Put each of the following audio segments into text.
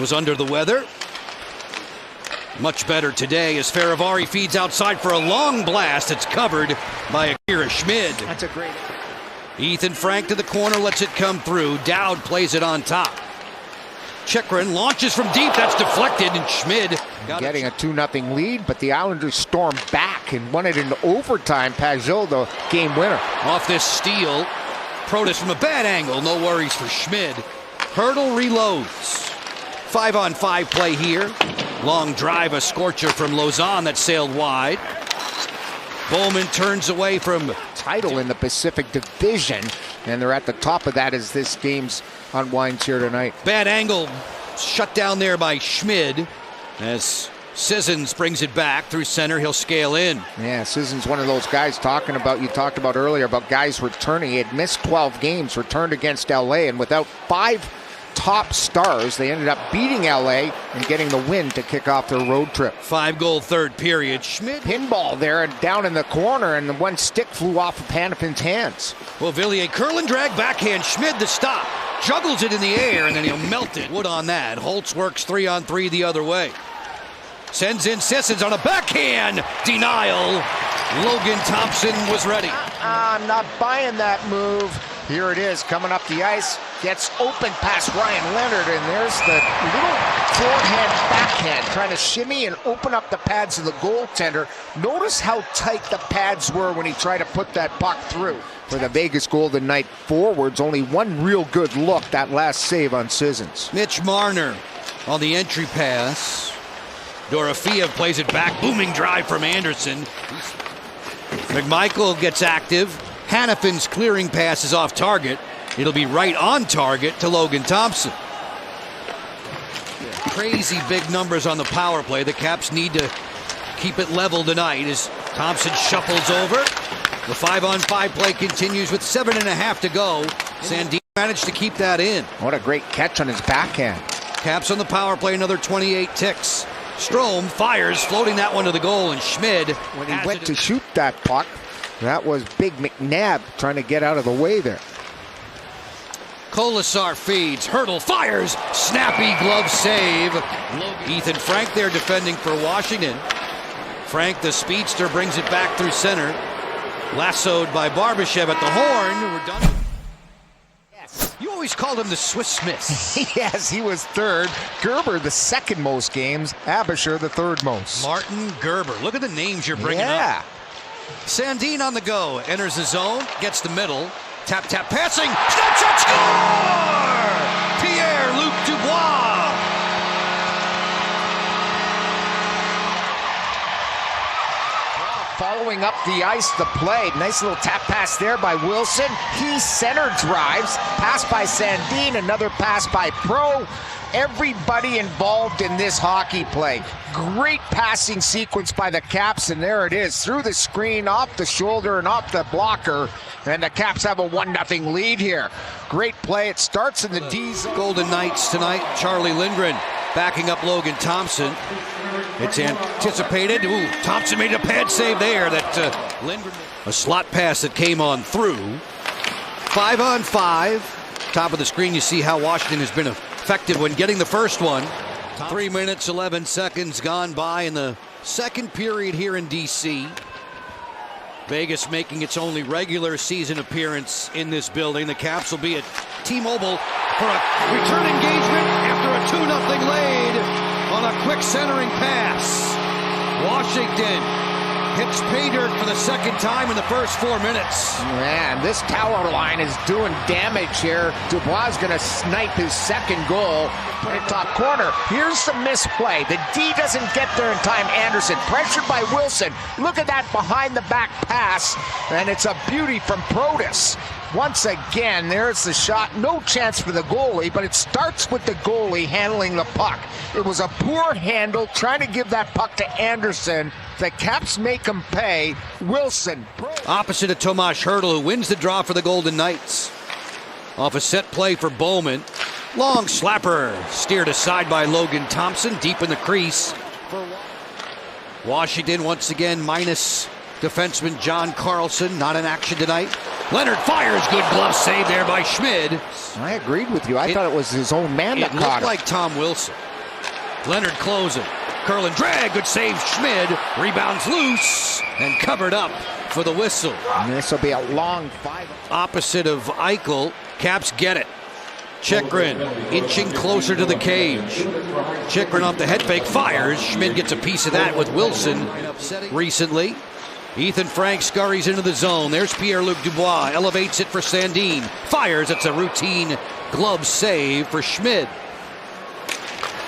was under the weather. Much better today as Faravari feeds outside for a long blast. It's covered by Akira Schmid. That's a great... Ethan Frank to the corner, lets it come through. Dowd plays it on top. Chychrun launches from deep. That's deflected, and Schmid getting a 2-0 lead, but the Islanders storm back and won it in overtime. Pajot, the game winner. Off this steal, Protas from a bad angle. No worries for Schmid. Hurdle reloads. 5-on-5 play here. Long drive, a scorcher from Lauzon that sailed wide. Bowman turns away from title in the Pacific Division, and they're at the top of that as this game's unwinds here tonight. Bad angle shut down there by Schmid as Sissons brings it back through center. He'll scale in. Yeah, Sissons, one of those guys you talked about earlier about guys returning. He had missed 12 games, returned against LA, and without 5 top stars, they ended up beating LA and getting the win to kick off their road trip. 5-goal third period. Schmid pinball there and down in the corner, and the one stick flew off of Hanifin's hands. Well, Villiers curl and drag backhand. Schmid the stop. Juggles it in the air, and then he'll melt it. Wood on that. Holtz works 3-on-3 the other way. Sends in Sissons on a backhand. Denial. Logan Thompson was ready. I'm not buying that move. Here it is, coming up the ice. Gets open past Ryan Leonard, and there's the little forehand backhand trying to shimmy and open up the pads of the goaltender. Notice how tight the pads were when he tried to put that puck through. For the Vegas Golden Knight forwards, only one real good look, that last save on Sissons. Mitch Marner on the entry pass. Dorofeev plays it back. Booming drive from Anderson. McMichael gets active. Hanifin's clearing pass is off target. It'll be right on target to Logan Thompson. Crazy big numbers on the power play. The Caps need to keep it level tonight as Thompson shuffles over. The 5-on-5 play continues with 7.5 to go. Sandin managed to keep that in. What a great catch on his backhand. Caps on the power play, another 28 ticks. Strome fires, floating that one to the goal, and Schmid, when he went to shoot that puck, that was Big McNabb trying to get out of the way there. Kolesar feeds, Hurdle fires, snappy glove save. Ethan Frank there defending for Washington. Frank, the speedster, brings it back through center. Lassoed by Barbashev at the horn. We're done. Yes. You always called him the Swiss Smith. Yes, he was third. Gerber, the second most games. Abisher, the third most. Martin Gerber. Look at the names you're bringing up. Sandin on the go. Enters the zone. Gets the middle. Tap, tap, passing. Snapshot, score! Pierre-Luc Dubois. Following up the ice, the play. Nice little tap pass there by Wilson. He center drives. Pass by Sandin. Another pass by Pro. Everybody involved in this hockey play. Great passing sequence by the Caps, and there it is. Through the screen, off the shoulder, and off the blocker. And the Caps have a 1-0 lead here. Great play. It starts in the D's. Golden Knights tonight. Charlie Lindgren backing up Logan Thompson. It's anticipated. Ooh, Thompson made a pad save there. That Lindgren. A slot pass that came on through. 5-on-5. Top of the screen, you see how Washington has been effective when getting the first one. 3 minutes, 11 seconds gone by in the second period here in D.C. Vegas making its only regular season appearance in this building. The Caps will be at T-Mobile for a return engagement after a 2-0 lead on a quick centering pass. Washington hits pay dirt for the second time in the first 4 minutes. Man, this tower line is doing damage here. Dubois is going to snipe his second goal. Put it top corner. Here's the misplay. The D doesn't get there in time. Anderson pressured by Wilson. Look at that behind the back pass. And it's a beauty from Protas. Once again, there's the shot. No chance for the goalie, but it starts with the goalie handling the puck. It was a poor handle trying to give that puck to Anderson. The Caps make him pay. Wilson. Opposite of Tomas Hurdle, who wins the draw for the Golden Knights. Off a set play for Bowman. Long slapper steered aside by Logan Thompson, deep in the crease. Washington once again minus defenseman John Carlson, not in action tonight. Leonard fires, good glove save there by Schmid. I agreed with you. I thought it was his own man that caught it. It looked like Tom Wilson. Leonard closing. Curl and drag. Good save. Schmid rebounds loose and covered up for the whistle. And this will be a long 5. Opposite of Eichel. Caps get it. Chychrun inching closer to the cage. Chychrun off the head fake fires. Schmid gets a piece of that with Wilson recently. Ethan Frank scurries into the zone. There's Pierre-Luc Dubois. Elevates it for Sandin. Fires. It's a routine glove save for Schmid.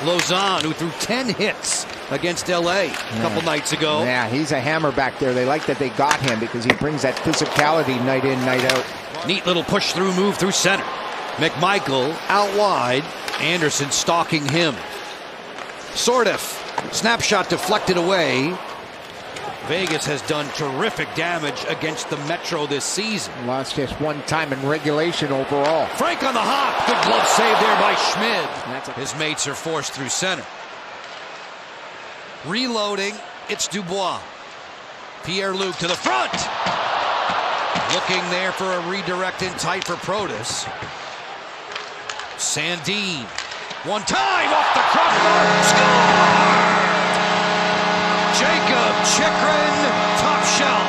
Lauzon, who threw 10 hits against LA a couple nights ago. Yeah, he's a hammer back there. They like that they got him because he brings that physicality night in, night out. Neat little push through move through center. McMichael out wide. Anderson stalking him. Sordeff. Snapshot deflected away. Vegas has done terrific damage against the Metro this season. Lost just one time in regulation overall. Frank on the hop. Good glove save there by Schmid. His mates are forced through center. Reloading. It's Dubois. Pierre-Luc to the front. Looking there for a redirect in tight for Protas. Sandin. One time off the crossbar. Score! Jacob Chychrun, top shelf.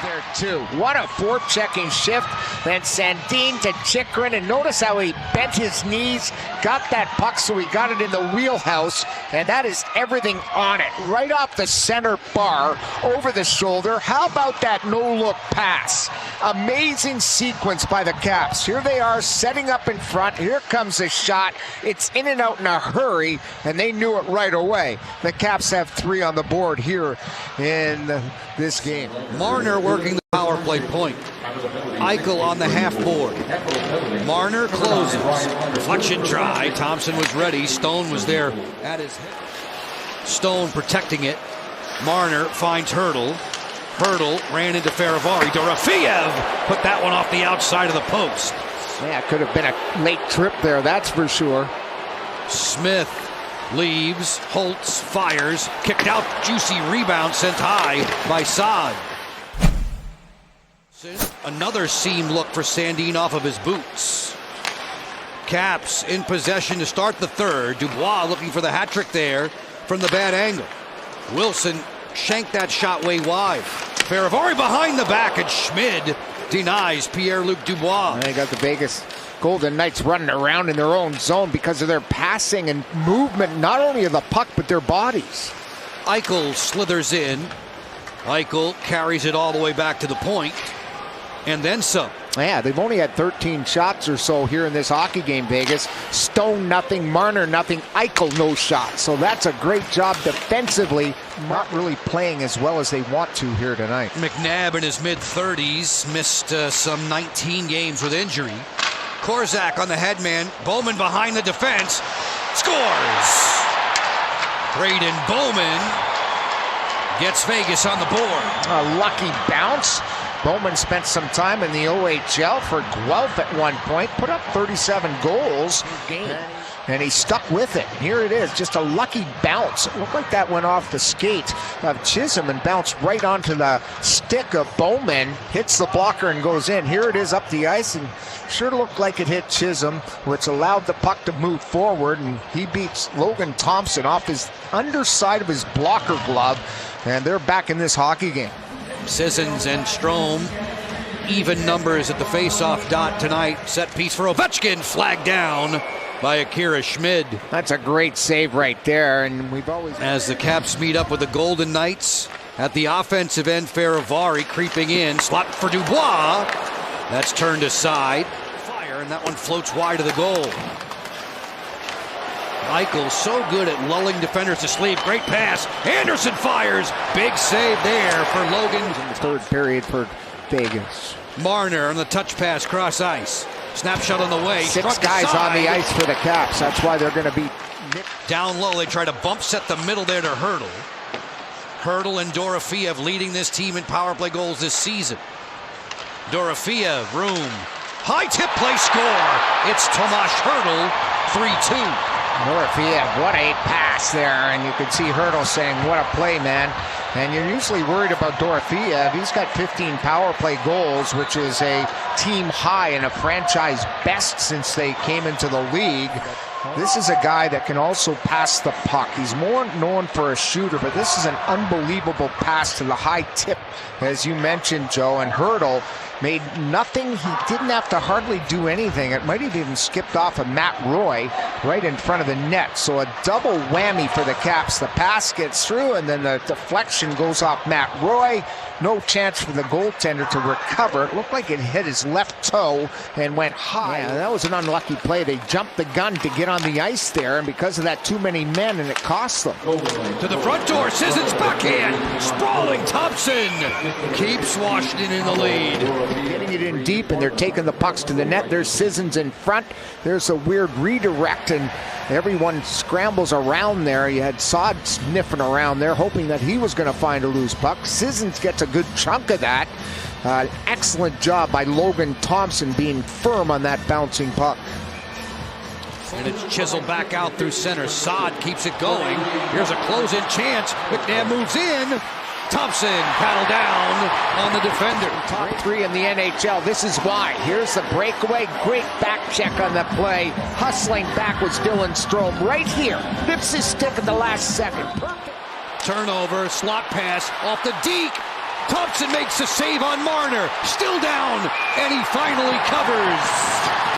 There too. What a forechecking shift. Then Sandin to Chychrun, and notice how he bent his knees, got that puck so he got it in the wheelhouse, and that is everything on it. Right off the center bar, over the shoulder. How about that no-look pass? Amazing sequence by the Caps. Here they are setting up in front. Here comes the shot. It's in and out in a hurry, and they knew it right away. The Caps have 3 on the board here in this game. Marner working the power play point. Eichel on the half board. Marner closes. Deflection try. Thompson was ready. Stone was there at his head. Stone protecting it. Marner finds Hurdle. Hurdle ran into Faravari. Dorofeev put that one off the outside of the post. Yeah, it could have been a late trip there, that's for sure. Smith leaves. Holtz fires. Kicked out. Juicy rebound sent high by Saad. Another seam look for Sandin off of his boots. Caps in possession to start the third. Dubois looking for the hat trick there from the bad angle. Wilson shanked that shot way wide. Faravari behind the back, and Schmid denies Pierre-Luc Dubois. They got the Vegas Golden Knights running around in their own zone because of their passing and movement, not only of the puck, but their bodies. Eichel slithers in. Eichel carries it all the way back to the point. And then some. Yeah, they've only had 13 shots or so here in this hockey game, Vegas. Stone nothing, Marner nothing, Eichel no shots. So that's a great job defensively. Not really playing as well as they want to here tonight. McNabb in his mid-30s missed some 19 games with injury. Korzak on the headman. Bowman behind the defense. Scores! Braden Bowman gets Vegas on the board. A lucky bounce. Bowman spent some time in the OHL for Guelph at one point, put up 37 goals, and he stuck with it. Here it is, just a lucky bounce. It looked like that went off the skate of Chisholm and bounced right onto the stick of Bowman, hits the blocker and goes in. Here it is up the ice, and sure looked like it hit Chisholm, which allowed the puck to move forward, and he beats Logan Thompson off his underside of his blocker glove, and they're back in this hockey game. Sissons and Strome, even numbers at the face-off dot tonight. Set piece for Ovechkin, flagged down by Akira Schmid. That's a great save right there, and we've always... As the Caps meet up with the Golden Knights at the offensive end, Faravari creeping in, slot for Dubois. That's turned aside. Fire, and that one floats wide of the goal. Eichel so good at lulling defenders to sleep. Great pass. Anderson fires. Big save there for Logan. In the third period for Vegas. Marner on the touch pass, cross ice. Snapshot on the way. 6 guys on the ice for the Caps. That's why they're going to be... Down low, they try to bump set the middle there to Hurdle. Hurdle and Dorofeev leading this team in power play goals this season. Dorofeev, room. High tip play, score. It's Tomas Hurdle, 3-2. Dorofeev, what a pass there, and you could see Hurdle saying, what a play, man. And you're usually worried about Dorofeyev. He's got 15 power play goals, which is a team high and a franchise best since they came into the league. This is a guy that can also pass the puck. He's more known for a shooter, but this is an unbelievable pass to the high tip, as you mentioned, Joe. And Hertl made nothing. He didn't have to hardly do anything. It might have even skipped off of Matt Roy right in front of the net. So a double whammy for the Caps. The pass gets through, and then the deflection goes off Matt Roy. No chance for the goaltender to recover. It looked like it hit his left toe and went high. Yeah, that was an unlucky play. They jumped the gun to get on the ice there, and because of that, too many men, and it cost them. To the front door, Sissons backhand, sprawling Thompson keeps Washington in the lead. Getting it in deep, and they're taking the pucks to the net. There's Sissons in front. There's a weird redirect, and everyone scrambles around there. You had Saad sniffing around there, hoping that he was going to find a loose puck. Sissons gets a good chunk of that. Excellent job by Logan Thompson being firm on that bouncing puck. And it's chiseled back out through center. Saad keeps it going. Here's a close-in chance. McNabb moves in. Thompson paddle down on the defender. Top three in the NHL. This is why. Here's the breakaway. Great back check on the play. Hustling back was Dylan Strome right here. Lifts his stick at the last second. Perfect. Turnover, slot pass off the deke. Thompson makes the save on Marner. Still down, and he finally covers.